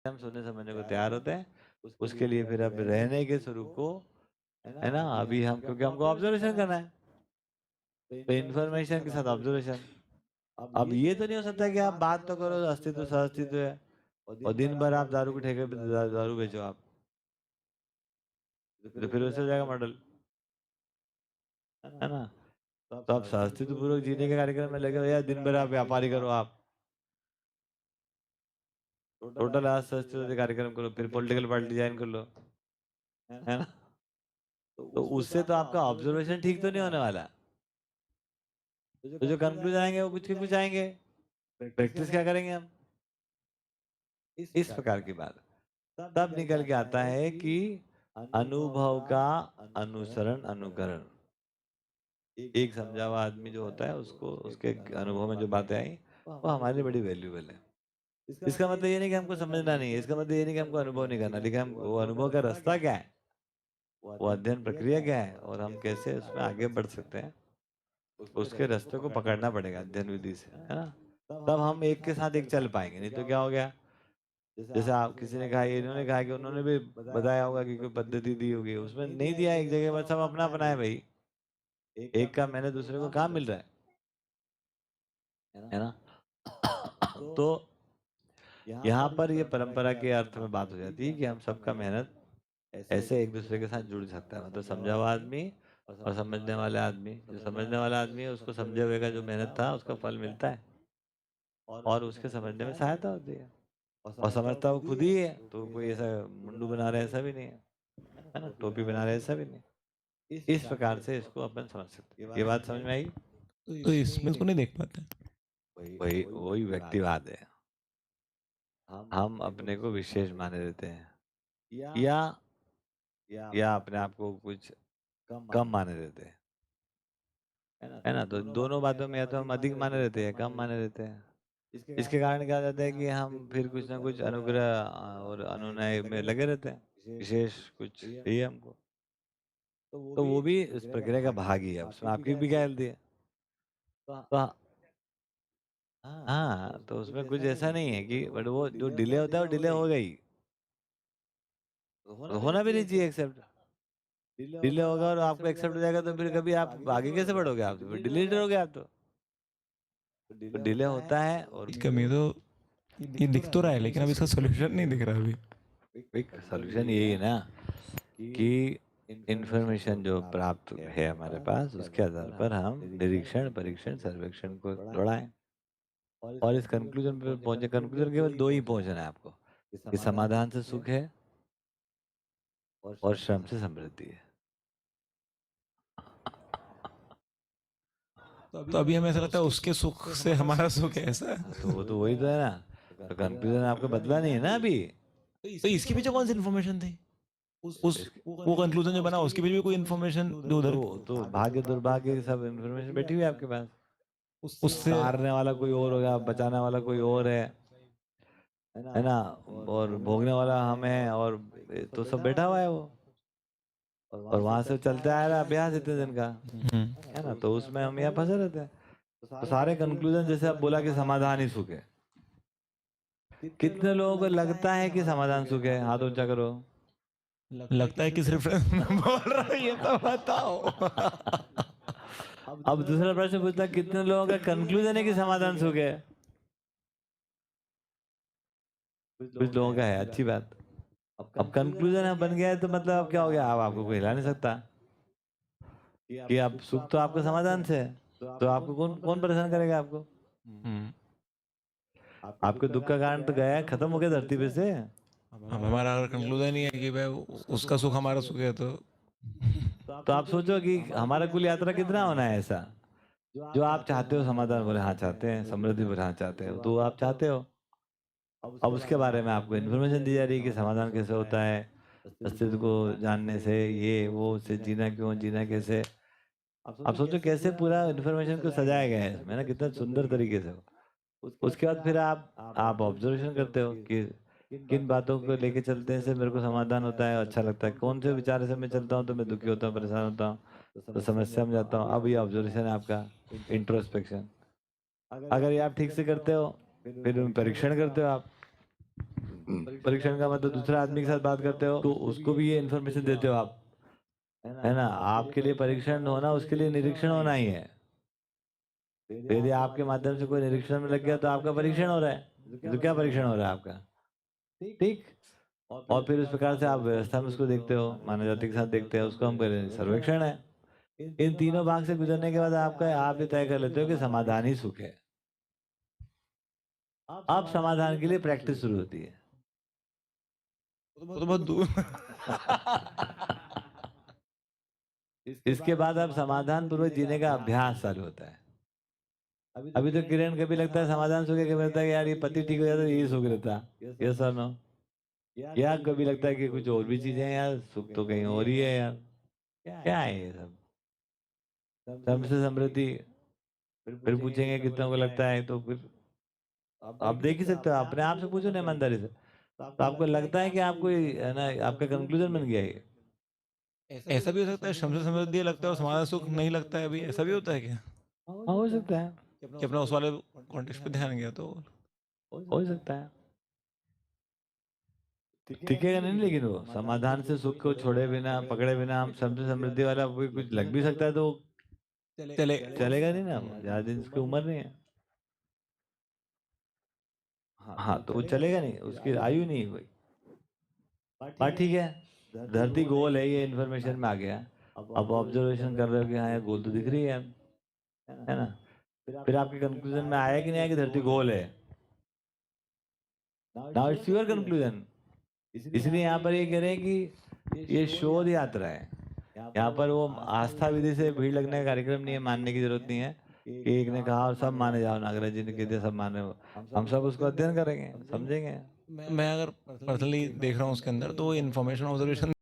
हम सुनने समझने को तैयार होते हैं। उसके लिए फिर अब रहने के स्वरूप को, है ना, अभी हम, क्योंकि हमको ऑब्जर्वेशन करना है, तो इन्फॉर्मेशन के साथ ऑब्जर्वेशन। अब ये तो नहीं हो सकता कि आप बात तो करो, अस्तित्व सहअस्तित्व है, और दिन भर आप दारू के ठेके पे दारू बेचो आप, तो फिर वैसे हो जाएगा मॉडल, है ना। तो आप सहअस्तित्व पूर्वक जीने के कार्यक्रम में लगे हो, या दिन भर आप व्यापारी करो, आप टोटल असहस्तित्व कार्यक्रम करो, फिर पॉलिटिकल पार्टी ज्वाइन कर लो, है ना। तो उससे तो आपका ऑब्जर्वेशन ठीक तो नहीं होने वाला। तो जो कंक्लूजन आएंगे वो कुछ के कुछ आएंगे। प्रैक्टिस क्या करेंगे हम, इस प्रकार की बात। तब निकल के आता है कि अनुभव का अनुसरण अनुकरण। एक समझा हुआ आदमी जो होता है, उसको उसके अनुभव में जो बातें आई वो हमारे लिए बड़ी वैल्यूबल है। इसका मतलब ये नहीं कि हमको समझना नहीं है, इसका मतलब ये नहीं कि हमको अनुभव नहीं करना, लेकिन हम वो अनुभव का रास्ता क्या है, वो अध्ययन प्रक्रिया क्या है, और हम कैसे उसमें आगे बढ़ सकते हैं, उसके रास्ते को पकड़ना पड़ेगा अध्ययन विधि से, है ना। तब हम एक के साथ एक चल पाएंगे, नहीं तो क्या हो गया, जैसे आप किसी ने कहा, इन्होंने कहा कि उन्होंने भी बताया होगा कि कोई पद्धति दी होगी, उसमें नहीं दिया एक जगह, बस सब अपना अपना है भाई, एक का मैंने दूसरे को कहाँ मिल रहा है ना। तो यहाँ पर ये परंपरा के अर्थ में बात हो जाती है कि हम सबका मेहनत ऐसे एक दूसरे के साथ जुड़ सकता है, मतलब समझा हुआ आदमी और समझने वाला आदमी, जो समझने वाला आदमी है उसको समझे हुए का जो मेहनत था उसका फल मिलता है, और उसके समझने में सहायता होती है, और समझता वो खुद ही है, तो कोई ऐसा मुंडू बना रहे ऐसा भी नहीं है ना, टोपी बना रहे ऐसा भी नहीं। इस प्रकार से इसको अपन समझ सकते हैं। ये बात समझ में आई। तो इसमें उसको नहीं देख पाते। वही वही व्यक्तिवाद है, हम अपने को विशेष माने रहते हैं, या अपने आप को कुछ कम माने रहते हैं, है ना। तो दोनों बातों में या तो हम अधिक माने रहते हैं, कम माने रहते हैं। इसके कारण क्या हो जाता है कि हम फिर कुछ ना कुछ अनुग्रह और अनुनय में लगे रहते हैं, विशेष कुछ चाहिए हमको, तो वो भी इस प्रक्रिया का भाग ही है, उसमें आपकी भी क्या गलती है। तो हाँ, तो उसमें कुछ ऐसा नहीं है कि, बट वो जो डिले होता है वो डिले हो गई, तो होना भी नहीं चाहिए एक्सेप्ट। डिले होगा और आपको एक्सेप्ट हो जाएगा, तो फिर कभी आप आगे कैसे बढ़ोगे, आप तो फिर डिलीट रहोगे आप तो डिले होता है। और कमी तो ये दिख तो रहा है, लेकिन अब इसका सोल्यूशन नहीं दिख रहा अभी। एक सॉल्यूशन यही है ना कि इंफॉर्मेशन जो प्राप्त है हमारे पास, उसके आधार पर हम निरीक्षण परीक्षण सर्वेक्षण को दौड़ाएं, और इस कंक्लूजन पर पहुंचे। कंक्लूजन केवल दो ही पहुंचना है आपको, कि समाधान से सुख है और श्रम से समृद्धि है। तो अभी हमें ऐसा लगता है उसके सुख से हमारा सुख है ऐसा। तो वो तो वही तो है ना, तो कंक्लूजन आपका बदला नहीं है ना अभी। तो इसके पीछे कौन सी इन्फॉर्मेशन थी? उस वो कंक्लूजन जो बना उसके पीछे भी कोई इन्फॉर्मेशन जो उधर तो भाग्य दुर्भाग्य सब इंफॉर्मेशन बैठी हुई है आपके पास, उससे तारने वाला कोई और होगा, बचाने वाला कोई और है ना, और भोगने वाला हम है, और तो सब बैठा हुआ है वो, और वहां से चलते आ रहा है अभ्यास इतने दिन का, है ना। तो उसमें हम यहाँ फंसे रहते हैं। तो सारे कंक्लूजन, जैसे आप बोला कि समाधान ही सुख है, कितने लोगों को लगता है कि समाधान सुख है, हाथ ऊंचा करो। लगता है कि सिर्फ बोल रहा है, ये तो बताओ। अब दूसरा प्रश्न पूछता, कितने लोगों का कंक्लूजन है कि समाधान सुख है। कुछ लोगों का है, अच्छी बात। अब कंक्लूजन है बन गया है, तो मतलब अब क्या हो गया, अब आपको कोई हिला नहीं सकता, कि अब सुख तो आपका समाधान से है, तो आपको कौन कौन परेशान करेगा आपको। आपके दुख का कारण तो गया है, खत्म हो गया धरती पे से। अब हमारा अगर कंक्लूजन ही है कि भाई उसका सुख हमारा सुख है, तो आप सोचो कि हमारा कुल यात्रा कितना होना है ऐसा, जो आप चाहते हो समाधान, बोले हाँ चाहते हैं, समृद्धि बोले हाँ चाहते हो, तो आप चाहते हो। अब उसके बारे में आपको इन्फॉर्मेशन दी जा रही है कि समाधान कैसे होता है, अस्तित्व को जानने से, ये वो से, जीना क्यों, जीना कैसे। आप सोचो कैसे पूरा इन्फॉर्मेशन को सजाया गया है इसमें ना, कितना सुंदर तरीके से। उसके बाद फिर आप ऑब्जर्वेशन करते हो कि किन बातों को लेके चलते से मेरे को समाधान होता है, अच्छा लगता है, कौन से विचार से मैं चलता हूँ तो मैं दुखी होता हूँ, परेशान होता हूँ, तो समस्या में जाता हूँ। अब ये ऑब्जर्वेशन है आपका, इंट्रोस्पेक्शन। अगर ये आप ठीक से करते हो, फिर परीक्षण करते हो आप, परीक्षण का मतलब दूसरे आदमी के साथ बात करते हो तो उसको भी ये इन्फॉर्मेशन देते हो आप, है ना। आपके लिए परीक्षण होना उसके लिए निरीक्षण होना ही है। तो यदि आपके माध्यम से कोई निरीक्षण में लग गया तो आपका परीक्षण हो रहा है। तो क्या परीक्षण हो रहा है आपका? ठीक। और फिर उस प्रकार से आप व्यवस्था में उसको देखते हो, मानव जाति के साथ देखते हो, उसको हम कह रहे हैं सर्वेक्षण है। इन तीनों भाग से गुजरने के बाद आप ये तय कर लेते हो कि समाधान ही सुख है। अब समाधान के लिए प्रैक्टिस शुरू होती है। वो तो बहुत दूर इसके बाद अब समाधान पूर्वक जीने का अभ्यास चालू होता है। अभी तो किरण कभी लगता है समाधान सुख है, कभी लगता है कि यार ये पति ठीक हो जाता है यही सुख रहता। यस और नो? या कभी लगता है कि कुछ और भी चीजें हैं यार, सुख तो कहीं और ही है यार। क्या है ये सब? धर्म से समृद्धि। फिर पूछेंगे कितनों को लगता है, तो फिर आप देख ही सकते हो, अपने आप से पूछो ना ईमानदारी से। तो आपको लगता है कि आपको है ना, आपका कंक्लूजन बन गया ये? ऐसा भी हो सकता है श्रम से समृद्धि लगता है और समाधान सुख नहीं लगता है, अभी ऐसा भी होता है क्या हाँ, हो सकता है। कि अपना उस वाले कॉन्टेक्स्ट पे ध्यान गया तो हो सकता है। टिकेगा नहीं, लेकिन वो समाधान से सुख को छोड़े बिना, पकड़े बिना हम सबसे समृद्धि वाला कोई कुछ लग भी सकता है तो चले चलेगा नहीं ना। ज्यादा दिन उसकी उम्र नहीं है। हाँ, तो वो चलेगा नहीं, उसकी आयु नहीं है कोई। बात ठीक है, धरती गोल है, ये इन्फॉर्मेशन में आ गया। अब ऑब्जर्वेशन कर रहे हो कि हाँ यार गोल तो दिख रही है ना। फिर आपके कंक्लूजन में आया कि नहीं आया कि धरती गोल है? Now it's your conclusion. इसलिए यहाँ पर ये कह रहे हैं कि ये शोध यात्रा है। यहाँ पर वो आस्था विधि से भीड़ लगने का कार्यक्रम नहीं है, मानने की जरूरत नहीं है कि एक ने कहा और सब माने जाओ, नागराज जी ने कह दिया सब माने हो। हम सब उसको अध्ययन करेंगे, समझेंगे। मैं अगर पर्सनली देख रहा हूँ उसके अंदर तो इन्फॉर्मेशन ऑब्जर्वेशन